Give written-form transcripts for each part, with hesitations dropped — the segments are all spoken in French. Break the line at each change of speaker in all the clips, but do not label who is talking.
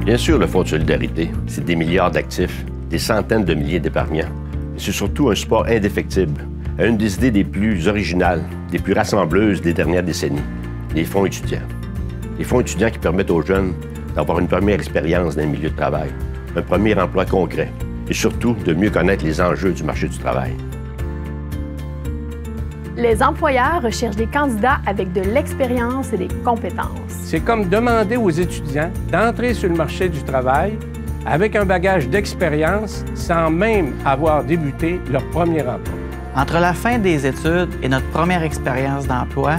Bien sûr, le Fonds de solidarité, c'est des milliards d'actifs, des centaines de milliers d'épargnants. Et c'est surtout un support indéfectible à une des idées les plus originales, des plus rassembleuses des dernières décennies, les fonds étudiants. Les fonds étudiants qui permettent aux jeunes d'avoir une première expérience dans le milieu de travail, un premier emploi concret et surtout de mieux connaître les enjeux du marché du travail.
Les employeurs recherchent des candidats avec de l'expérience et des compétences.
C'est comme demander aux étudiants d'entrer sur le marché du travail avec un bagage d'expérience sans même avoir débuté leur premier emploi.
Entre la fin des études et notre première expérience d'emploi,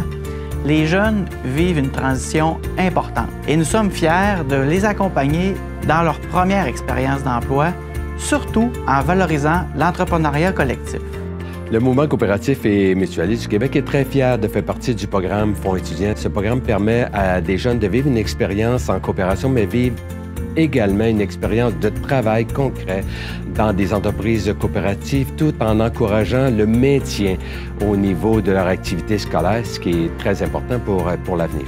les jeunes vivent une transition importante et nous sommes fiers de les accompagner dans leur première expérience d'emploi, surtout en valorisant l'entrepreneuriat collectif.
Le mouvement coopératif et mutualiste du Québec est très fier de faire partie du programme Fonds étudiants. Ce programme permet à des jeunes de vivre une expérience en coopération, mais vivre également une expérience de travail concret dans des entreprises coopératives, tout en encourageant le maintien au niveau de leur activité scolaire, ce qui est très important pour l'avenir.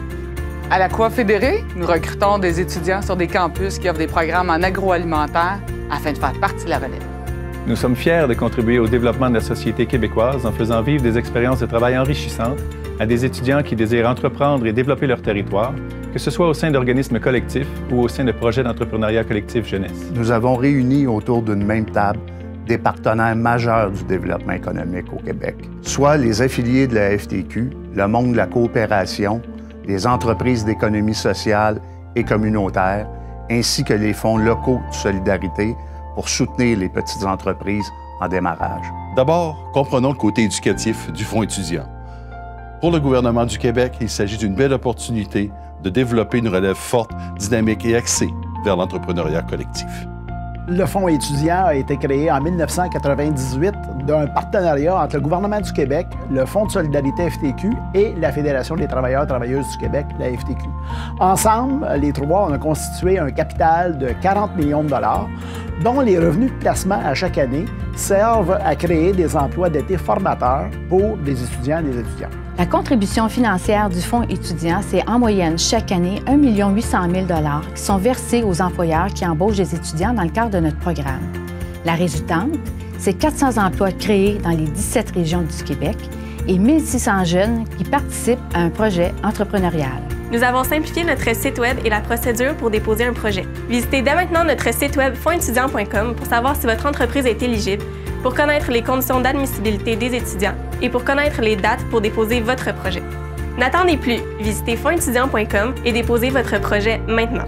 À la Coop Fédérée, nous recrutons des étudiants sur des campus qui offrent des programmes en agroalimentaire afin de faire partie de la relève.
Nous sommes fiers de contribuer au développement de la société québécoise en faisant vivre des expériences de travail enrichissantes à des étudiants qui désirent entreprendre et développer leur territoire, que ce soit au sein d'organismes collectifs ou au sein de projets d'entrepreneuriat collectif jeunesse.
Nous avons réuni autour d'une même table des partenaires majeurs du développement économique au Québec, soit les affiliés de la FTQ, le monde de la coopération, les entreprises d'économie sociale et communautaire, ainsi que les fonds locaux de solidarité pour soutenir les petites entreprises en démarrage.
D'abord, comprenons le côté éducatif du Fonds étudiant. Pour le gouvernement du Québec, il s'agit d'une belle opportunité de développer une relève forte, dynamique et axée vers l'entrepreneuriat collectif.
Le Fonds étudiant a été créé en 1998 d'un partenariat entre le gouvernement du Québec, le Fonds de solidarité FTQ et la Fédération des travailleurs et travailleuses du Québec, la FTQ. Ensemble, les trois, on a constitué un capital de 40 millions de dollars, dont les revenus de placement à chaque année servent à créer des emplois d'été formateurs pour des étudiants et des étudiantes.
La contribution financière du Fonds étudiant, c'est en moyenne chaque année 1 800 000 $ qui sont versés aux employeurs qui embauchent des étudiants dans le cadre de notre programme. La résultante, c'est 400 emplois créés dans les 17 régions du Québec et 1 600 jeunes qui participent à un projet entrepreneurial.
Nous avons simplifié notre site Web et la procédure pour déposer un projet. Visitez dès maintenant notre site Web fondsétudiant.com pour savoir si votre entreprise est éligible, pour connaître les conditions d'admissibilité des étudiants et pour connaître les dates pour déposer votre projet. N'attendez plus, visitez fondsétudiant.com et déposez votre projet maintenant.